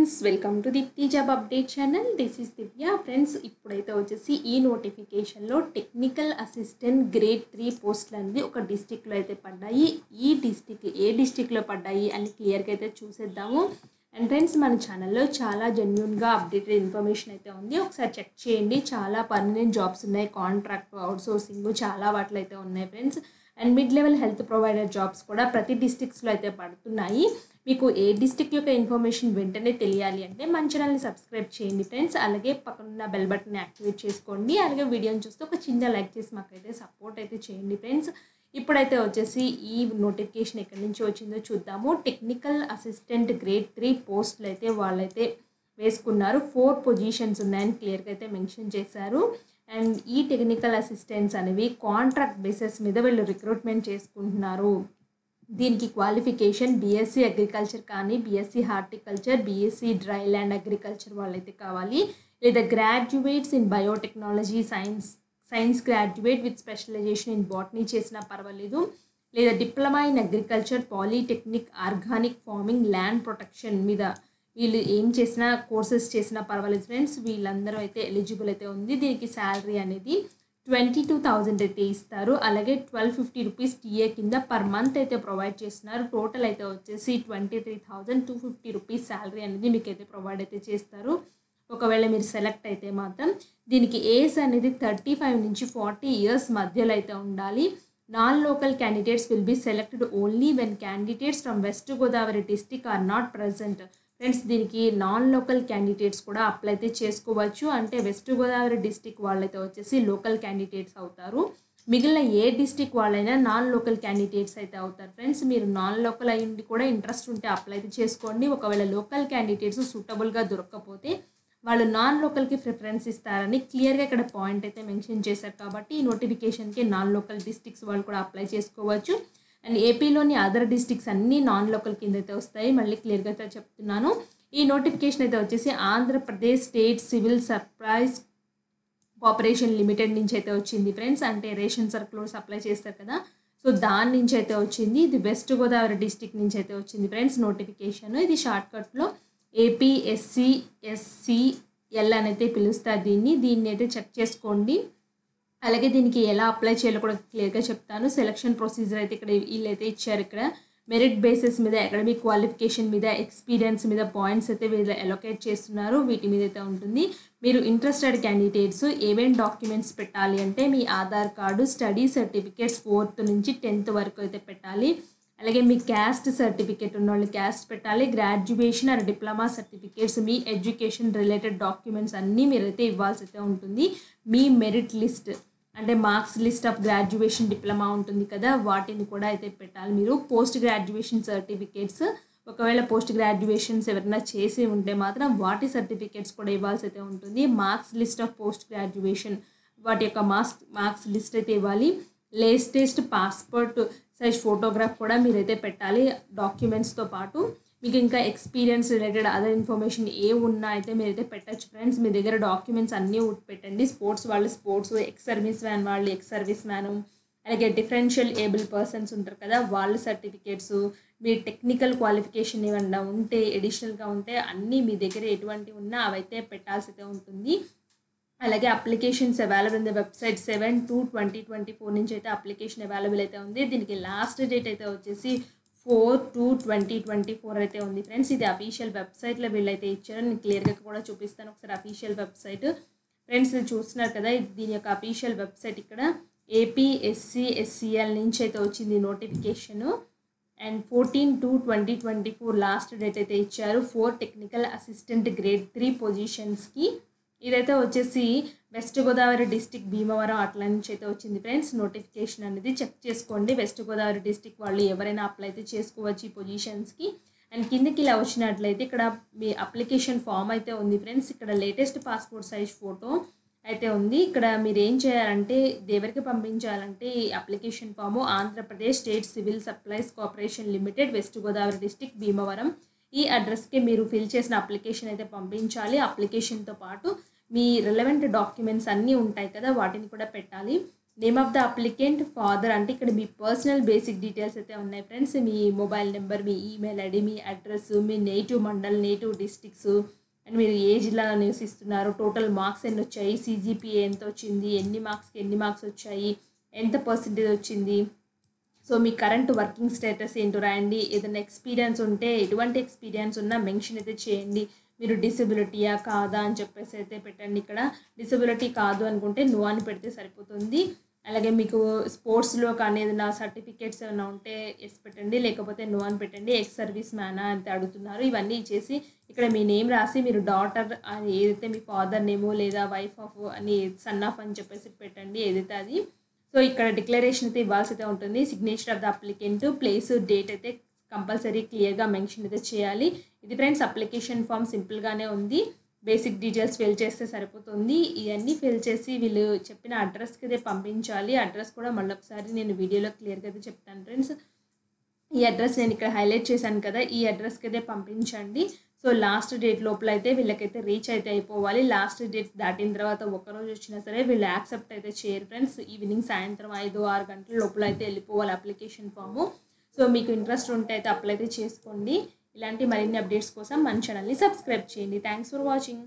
Friends, welcome to Deepthi job update channel. This is Divya. Friends, ఇప్పుడైతే వచ్చేసి ఈ నోటిఫికేషన్లో టెక్నికల్ అసిస్టెంట్ గ్రేడ్ 3 పోస్టులు అనేది ఒక డిస్టిక్లో అయితే పడ్డాయి. ఈ డిస్టిక్ ఏ డిస్టిక్లో పడ్డాయి అని క్లియర్గా అయితే చూసేద్దాము. అండ్ ఫ్రెండ్స్, మన ఛానల్లో చాలా జెన్యూన్గా అప్డేటెడ్ ఇన్ఫర్మేషన్ అయితే ఉంది. ఒకసారి చెక్ చేయండి. చాలా పర్మనెంట్ జాబ్స్ ఉన్నాయి, కాంట్రాక్ట్, అవుట్సోర్సింగ్ చాలా వాటిలో అయితే ఉన్నాయి friends. And mid level health provider jobs కూడా ప్రతి డిస్ట్రిక్ట్స్లో అయితే పడుతున్నాయి. మీకు ఏ డిస్ట్రిక్ట్ యొక్క ఇన్ఫర్మేషన్ వెంటనే తెలియాలి అంటే మన ఛానల్ని సబ్స్క్రైబ్ చేయండి ఫ్రెండ్స్. అలాగే పక్కనున్న బెల్ బటన్ని యాక్టివేట్ చేసుకోండి. అలాగే వీడియోని చూస్తే ఒక చిన్న లైక్ చేసి మాకైతే సపోర్ట్ అయితే చేయండి ఫ్రెండ్స్. ఇప్పుడైతే వచ్చేసి ఈ నోటిఫికేషన్ ఎక్కడి నుంచి వచ్చిందో చూద్దాము. టెక్నికల్ అసిస్టెంట్ గ్రేడ్ 3 పోస్టులు అయితే వాళ్ళైతే వేసుకున్నారు. 4 పొజిషన్స్ ఉన్నాయని క్లియర్గా అయితే మెన్షన్ చేశారు. అండ్ ఈ టెక్నికల్ అసిస్టెంట్స్ అనేవి కాంట్రాక్ట్ బేసిస్ మీద వీళ్ళు రిక్రూట్మెంట్ చేసుకుంటున్నారు. దీనికి క్వాలిఫికేషన్ బీఎస్సీ అగ్రికల్చర్ కానీ, BSc horticulture, BSc dry land agriculture వాళ్ళైతే కావాలి. లేదా graduates in biotechnology, science graduate with specialisation in botany చేసినా పర్వాలేదు. లేదా diploma in agriculture, polytechnic, organic farming, land protection మీద వీళ్ళు ఏం చేసినా కోర్సెస్ చేసినా పర్వాలేదు ఫ్రెండ్స్. వీళ్ళందరూ అయితే ఎలిజిబుల్ అయితే ఉంది. దీనికి శాలరీ అనేది 22,000 అయితే ఇస్తారు. అలాగే 1250 రూపీస్ టీఏ కింద పర్ మంత్ అయితే ప్రొవైడ్ చేస్తున్నారు. టోటల్ అయితే వచ్చేసి 23,250 రూపీస్ శాలరీ అనేది మీకు అయితే ప్రొవైడ్ అయితే చేస్తారు. ఒకవేళ మీరు సెలెక్ట్ అయితే మాత్రం దీనికి ఏజ్ అనేది 35 నుంచి 40 ఇయర్స్ మధ్యలో అయితే ఉండాలి. Non local candidates will be selected only when candidates from West Godavari district are not present. Friends, దీనికి నాన్ లోకల్ క్యాండిడేట్స్ కూడా అప్లై అయితే చేసుకోవచ్చు. అంటే వెస్ట్ గోదావరి డిస్టిక్ వాళ్ళైతే వచ్చేసి లోకల్ క్యాండిడేట్స్ అవుతారు. మిగిలిన ఏ డిస్టిక్ వాళ్ళైనా నాన్ లోకల్ క్యాండిడేట్స్ అయితే అవుతారు ఫ్రెండ్స్. మీరు నాన్ లోకల్ అయ్యింది కూడా ఇంట్రెస్ట్ ఉంటే అప్లై అయితే చేసుకోండి. ఒకవేళ లోకల్ క్యాండిడేట్స్ సూటబుల్గా దొరకకపోతే వాళ్ళు నాన్ లోకల్కి ప్రిఫరెన్స్ ఇస్తారని క్లియర్గా ఇక్కడ పాయింట్ అయితే మెన్షన్ చేశారు. కాబట్టి ఈ నోటిఫికేషన్కి నాన్ లోకల్ డిస్టిక్స్ వాళ్ళు కూడా అప్లై చేసుకోవచ్చు. అండ్ ఏపీలోని అదర్ డిస్ట్రిక్ట్స్ అన్నీ నాన్ లోకల్ కింద అయితే వస్తాయి. మళ్ళీ క్లియర్గా అయితే చెప్తున్నాను. ఈ నోటిఫికేషన్ అయితే వచ్చేసి Andhra Pradesh state civil supplies corporation limited నుంచి అయితే వచ్చింది ఫ్రెండ్స్. అంటే రేషన్ సరుకులు సప్లై చేస్తారు కదా, సో దాని నుంచి అయితే వచ్చింది. ఇది వెస్ట్ గోదావరి డిస్ట్రిక్ట్ నుంచి అయితే వచ్చింది ఫ్రెండ్స్ నోటిఫికేషన్. ఇది షార్ట్కట్లో ఏపీఎస్సిఎస్సిఎల్ అని అయితే పిలుస్తారు దీన్ని అయితే చెక్ చేసుకోండి. అలాగే దీనికి ఎలా అప్లై చేయాలో కూడా క్లియర్గా చెప్తాను. సెలక్షన్ ప్రొసీజర్ అయితే ఇక్కడ వీళ్ళైతే ఇచ్చారు. ఇక్కడ మెరిట్ బేసిస్ మీద, అకాడమిక్ క్వాలిఫికేషన్ మీద, ఎక్స్పీరియన్స్ మీద పాయింట్స్ అయితే వీళ్ళు అలొకేట్ చేస్తున్నారు. వీటి మీద అయితే ఉంటుంది. మీరు ఇంట్రెస్టెడ్ క్యాండిడేట్స్ ఏమేమి డాక్యుమెంట్స్ పెట్టాలి అంటే మీ Aadhaar card, study certificates 4th నుంచి 10th వరకు అయితే పెట్టాలి. అలాగే మీ క్యాస్ట్ సర్టిఫికేట్ ఉన్న వాళ్ళు క్యాస్ట్ పెట్టాలి. Graduation or diploma certificates, me education related documents అన్నీ మీరైతే ఇవ్వాల్సి అయితే ఉంటుంది. మీ మెరిట్ లిస్ట్ అంటే marks list of graduation, diploma ఉంటుంది కదా, వాటిని కూడా అయితే పెట్టాలి. మీరు పోస్ట్ గ్రాడ్యుయేషన్ సర్టిఫికేట్స్, ఒకవేళ పోస్ట్ గ్రాడ్యుయేషన్స్ ఎవరైనా చేసి ఉంటే మాత్రం వాటి సర్టిఫికేట్స్ కూడా ఇవ్వాల్సి అయితే ఉంటుంది. Marks list of post graduation వాటి యొక్క మార్క్స్ లిస్ట్ అయితే ఇవ్వాలి. లేటెస్ట్ పాస్పోర్ట్ సైజ్ ఫోటోగ్రాఫ్ కూడా మీరైతే పెట్టాలి డాక్యుమెంట్స్తో పాటు. మీకు ఇంకా ఎక్స్పీరియన్స్ రిలేటెడ్ అదర్ ఇన్ఫర్మేషన్ ఏ ఉన్నా అయితే మీరైతే పెట్టచ్చు ఫ్రెండ్స్. మీ దగ్గర డాక్యుమెంట్స్ అన్నీ పెట్టండి. స్పోర్ట్స్ వాళ్ళు స్పోర్ట్స్, ఎక్స్ సర్వీస్ మ్యాన్ వాళ్ళు ఎక్స్ సర్వీస్ మ్యాను, అలాగే డిఫరెన్షియల్ ఏబుల్ పర్సన్స్ ఉంటారు కదా వాళ్ళ సర్టిఫికేట్స్, మీ టెక్నికల్ క్వాలిఫికేషన్ ఏమన్నా ఉంటే ఎడిషనల్గా ఉంటే అన్నీ మీ దగ్గర ఎటువంటి ఉన్నా అవైతే పెట్టాల్సి అయితే ఉంటుంది. అలాగే applications available in the website 7/2/2024 నుంచి అయితే అప్లికేషన్ అవైలబుల్ అయితే ఉంది. దీనికి లాస్ట్ డేట్ అయితే వచ్చేసి 4/2/2024 అయితే ఉంది ఫ్రెండ్స్. ఇది అఫీషియల్ వెబ్సైట్లో వీళ్ళైతే ఇచ్చారు. నేను క్లియర్గా కూడా చూపిస్తాను ఒకసారి అఫీషియల్ వెబ్సైట్. ఫ్రెండ్స్, ఇది చూస్తున్నారు కదా, దీని యొక్క అఫీషియల్ వెబ్సైట్ ఇక్కడ ఏపీఎస్సిఎస్సిఎల్ నుంచి అయితే వచ్చింది నోటిఫికేషను. అండ్ 14/2/2024 లాస్ట్ డేట్ అయితే ఇచ్చారు. 4 టెక్నికల్ అసిస్టెంట్ గ్రేడ్ 3 పొజిషన్స్కి. ఇదైతే వచ్చేసి వెస్ట్ గోదావరి డిస్టిక్ భీమవరం అట్లా నుంచి అయితే వచ్చింది ఫ్రెండ్స్. నోటిఫికేషన్ అనేది చెక్ చేసుకోండి. వెస్ట్ గోదావరి డిస్టిక్ వాళ్ళు ఎవరైనా అప్లై అయితే చేసుకోవచ్చు ఈ పొజిషన్స్కి. అండ్ కిందకి ఇలా వచ్చినట్లయితే ఇక్కడ మీ అప్లికేషన్ ఫామ్ అయితే ఉంది ఫ్రెండ్స్. ఇక్కడ లేటెస్ట్ పాస్పోర్ట్ సైజ్ ఫోటో అయితే ఉంది. ఇక్కడ మీరు ఏం చేయాలంటే ఎవరికి పంపించాలంటే ఈ application form Andhra Pradesh state civil supplies corporation limited, west Godavari district Bhimavaram, ఈ అడ్రస్కి మీరు ఫిల్ చేసిన అప్లికేషన్ అయితే పంపించాలి. అప్లికేషన్తో పాటు మీ రిలవెంట్ డాక్యుమెంట్స్ అన్నీ ఉంటాయి కదా వాటిని కూడా పెట్టాలి. Name of the applicant father అంటే ఇక్కడ మీ పర్సనల్ బేసిక్ డీటెయిల్స్ అయితే ఉన్నాయి friends. Me mobile number, me email ID, me address, me native mandal, native districts and మీరు ఏ జిల్లాలో నివసిస్తున్నారు, టోటల్ మార్క్స్ ఎన్ని వచ్చాయి, CGPA ఎంత వచ్చింది, ఎన్ని మార్క్స్ వచ్చాయి, ఎంత పర్సెంటేజ్ వచ్చింది, సో మీ కరెంట్ వర్కింగ్ స్టేటస్ ఏంటో రాయండి. ఏదైనా ఎక్స్పీరియన్స్ ఉంటే ఎటువంటి ఎక్స్పీరియన్స్ ఉన్నా మెన్షన్ అయితే చేయండి. మీరు డిసెబిలిటీయా కాదా అని చెప్పేసి అయితే పెట్టండి. ఇక్కడ డిసెబిలిటీ కాదు అనుకుంటే నో అని పెడితే సరిపోతుంది. అలాగే మీకు స్పోర్ట్స్లో కానీ ఏదైనా సర్టిఫికేట్స్ ఏమైనా ఉంటే ఎస్ పెట్టండి, లేకపోతే నో అని పెట్టండి. ఎక్స్ సర్వీస్ మ్యానా అని అడుగుతున్నారు. ఇవన్నీ ఇచ్చేసి ఇక్కడ మీ నేమ్ రాసి మీరు డాటర్ అని ఏదైతే మీ ఫాదర్ నేమో లేదా వైఫ్ ఆఫ్ అని సన్ ఆఫ్ అని చెప్పేసి పెట్టండి ఏదైతే అది. సో ఇక్కడ డిక్లరేషన్ అయితే ఇవ్వాల్సి అయితే ఉంటుంది. Signature of the applicant, place, date అయితే కంపల్సరీ క్లియర్గా మెన్షన్ అయితే చేయాలి. ఇది ఫ్రెండ్స్ అప్లికేషన్ ఫామ్ సింపుల్గానే ఉంది. బేసిక్ డీటెయిల్స్ ఫిల్ చేస్తే సరిపోతుంది. ఇవన్నీ ఫిల్ చేసి వీళ్ళు చెప్పిన అడ్రస్కి అయితే పంపించాలి. అడ్రస్ కూడా మళ్ళీ ఒకసారి నేను వీడియోలో క్లియర్గా అయితే చెప్తాను ఫ్రెండ్స్. ఈ అడ్రస్ నేను ఇక్కడ హైలైట్ చేశాను కదా, ఈ అడ్రస్కి అయితే పంపించండి. సో లాస్ట్ డేట్ లోపల అయితే వీళ్ళకైతే రీచ్ అయితే అయిపోవాలి. లాస్ట్ డేట్ దాటిన తర్వాత ఒక్కరోజు వచ్చినా సరే వీళ్ళు యాక్సెప్ట్ అయితే చేయరు ఫ్రెండ్స్. ఈవినింగ్ సాయంత్రం 5-6 గంటల లోపల అయితే వెళ్ళిపోవాలి అప్లికేషన్ ఫాము. సో మీకు ఇంట్రెస్ట్ ఉంటే అయితే అప్లై అయితే చేసుకోండి. ఇలాంటి మరిన్ని అప్డేట్స్ కోసం మన ఛానల్ని సబ్స్క్రైబ్ చేయండి. Thanks for watching.